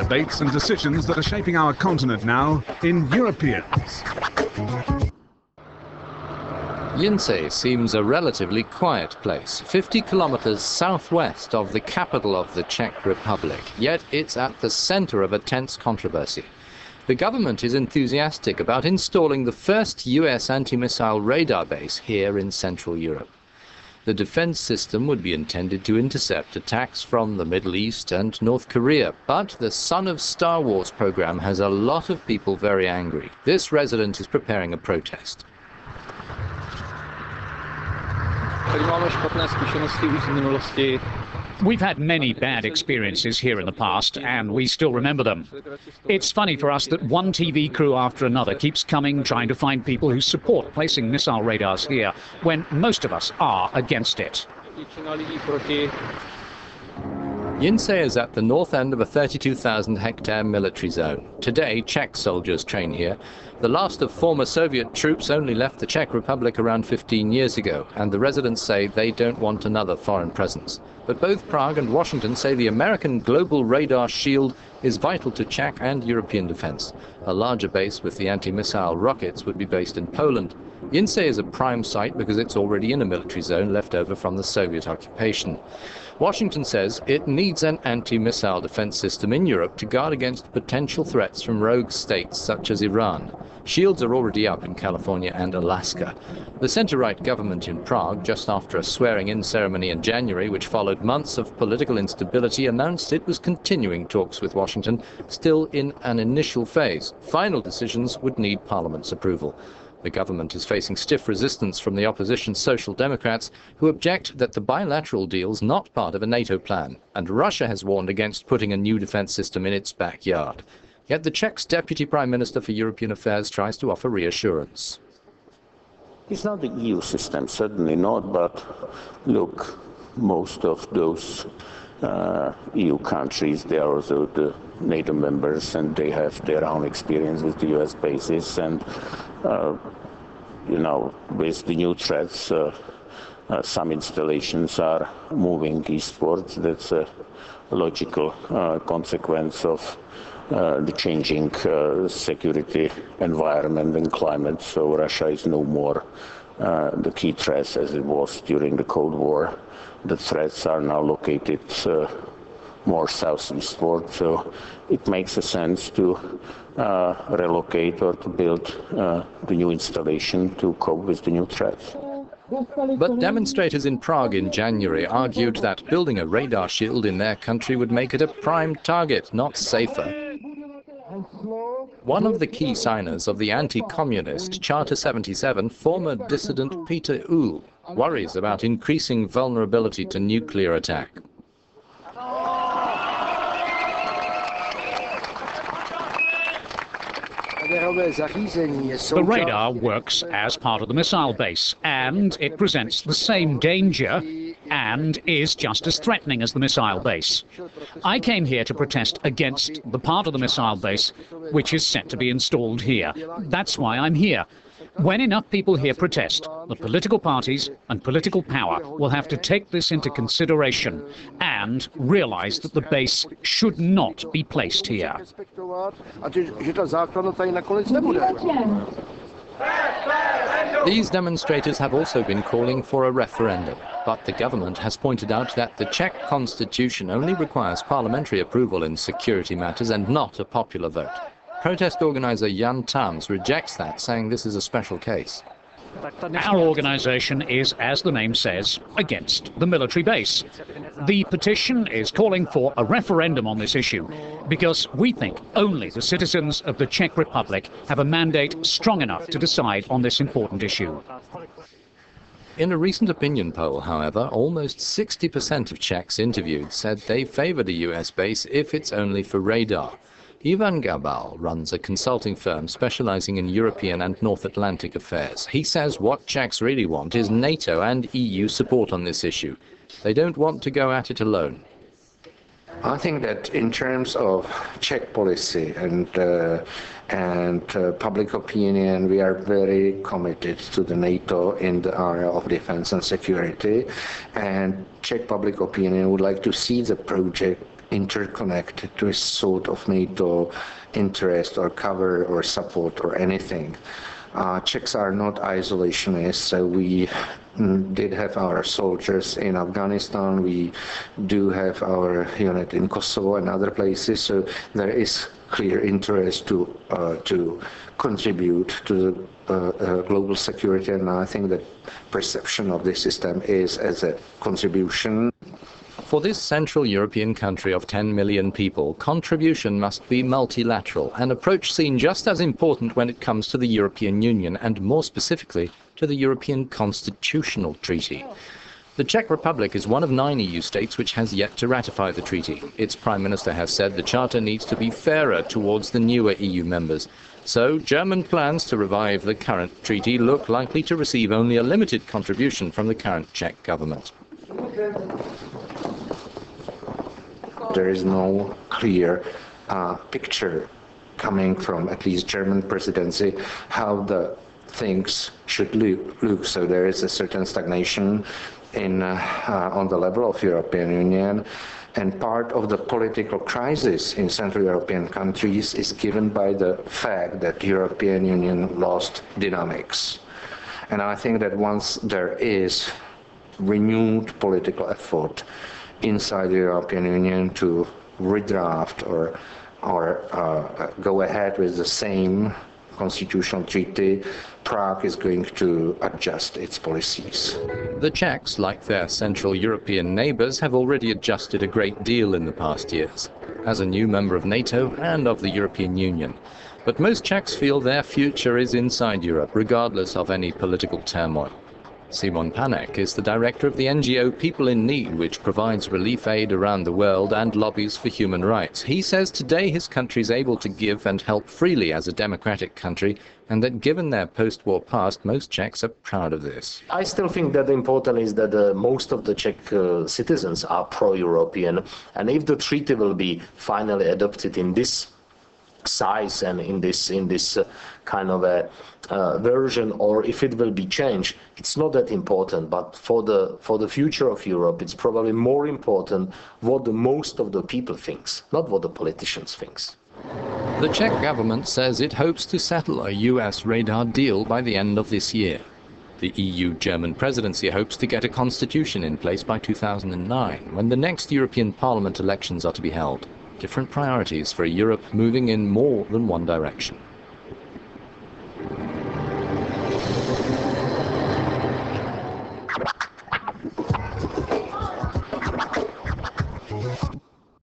debates and decisions that are shaping our continent now in Europeans. Jinsei seems a relatively quiet place, 50 kilometers southwest of the capital of the Czech Republic, yet it's at the center of a tense controversy. The government is enthusiastic about installing the first US anti-missile radar base here in Central Europe. The defense system would be intended to intercept attacks from the Middle East and North Korea, but the Son of Star Wars program has a lot of people very angry. This resident is preparing a protest. We've had many bad experiences here in the past, and we still remember them. It's funny for us that one TV crew after another keeps coming, trying to find people who support placing missile radars here, when most of us are against it. Jinsei is at the north end of a 32,000-hectare military zone. Today, Czech soldiers train here. The last of former Soviet troops only left the Czech Republic around 15 years ago, and the residents say they don't want another foreign presence. But both Prague and Washington say the American Global Radar Shield is vital to Czech and European defense. A larger base with the anti-missile rockets would be based in Poland. Jinsei is a prime site because it's already in a military zone left over from the Soviet occupation. Washington says it needs an anti-missile defense system in Europe to guard against potential threats from rogue states such as Iran. Shields are already up in California and Alaska. The center-right government in Prague, just after a swearing-in ceremony in January, which followed months of political instability, announced it was continuing talks with Washington, still in an initial phase. Final decisions would need Parliament's approval. The government is facing stiff resistance from the opposition Social Democrats, who object that the bilateral deal's not part of a NATO plan, and Russia has warned against putting a new defense system in its backyard. Yet the Czech's Deputy Prime Minister for European Affairs tries to offer reassurance. It's not the EU system, certainly not, but look, most of those EU countries, they are also the NATO members, and they have their own experience with the US bases, and you know, with the new threats, some installations are moving eastwards. That's a logical consequence of the changing security environment and climate. So Russia is no more the key threat as it was during the Cold War. The threats are now located more southeastward, so it makes sense to relocate or to build the new installation to cope with the new threats. But demonstrators in Prague in January argued that building a radar shield in their country would make it a prime target, not safer. One of the key signers of the anti-communist Charter 77, former dissident Peter Uhl, worries about increasing vulnerability to nuclear attack. The radar works as part of the missile base, and it presents the same danger and is just as threatening as the missile base. I came here to protest against the part of the missile base which is set to be installed here. That's why I'm here. When enough people here protest, the political parties and political power will have to take this into consideration and realize that the base should not be placed here. These demonstrators have also been calling for a referendum, but the government has pointed out that the Czech constitution only requires parliamentary approval in security matters and not a popular vote. Protest organizer Jan Tams rejects that, saying this is a special case. Our organization is, as the name says, against the military base. The petition is calling for a referendum on this issue because we think only the citizens of the Czech Republic have a mandate strong enough to decide on this important issue. In a recent opinion poll, however, almost 60% of Czechs interviewed said they favored a US base if it's only for radar. Ivan Gabal runs a consulting firm specializing in European and North Atlantic affairs. He says what Czechs really want is NATO and EU support on this issue. They don't want to go at it alone. I think that in terms of Czech policy and public opinion, we are very committed to the NATO in the area of defense and security, and Czech public opinion would like to see the project interconnected to a sort of NATO interest or cover or support or anything. Czechs are not isolationists, so we did have our soldiers in Afghanistan, we do have our unit in Kosovo and other places, so there is clear interest to contribute to the global security, and I think that perception of this system is as a contribution. For this Central European country of 10 million people, contribution must be multilateral, an approach seen just as important when it comes to the European Union and more specifically to the European Constitutional Treaty. The Czech Republic is one of 9 EU states which has yet to ratify the treaty. Its Prime Minister has said the Charter needs to be fairer towards the newer EU members. So German plans to revive the current treaty look likely to receive only a limited contribution from the current Czech government. There is no clear picture coming from at least German presidency how the things should look. So there is a certain stagnation on the level of European Union, and part of the political crisis in Central European countries is given by the fact that European Union lost dynamics. And I think that once there is renewed political effort inside the European Union to redraft or go ahead with the same constitutional treaty, Prague is going to adjust its policies. The Czechs, like their Central European neighbours, have already adjusted a great deal in the past years, as a new member of NATO and of the European Union. But most Czechs feel their future is inside Europe, regardless of any political turmoil. Simon Panek is the director of the NGO People in Need, which provides relief aid around the world and lobbies for human rights. He says today his country is able to give and help freely as a democratic country, and that given their post-war past, most Czechs are proud of this. I still think that the important is that most of the Czech citizens are pro-European, and if the treaty will be finally adopted in this size and in this kind of a version, or if it will be changed, it's not that important. But for the future of Europe, it's probably more important what the most of the people thinks, not what the politicians thinks. The Czech government says it hopes to settle a US radar deal by the end of this year. The EU German presidency hopes to get a constitution in place by 2009, when the next European Parliament elections are to be held. Different priorities for a Europe moving in more than one direction.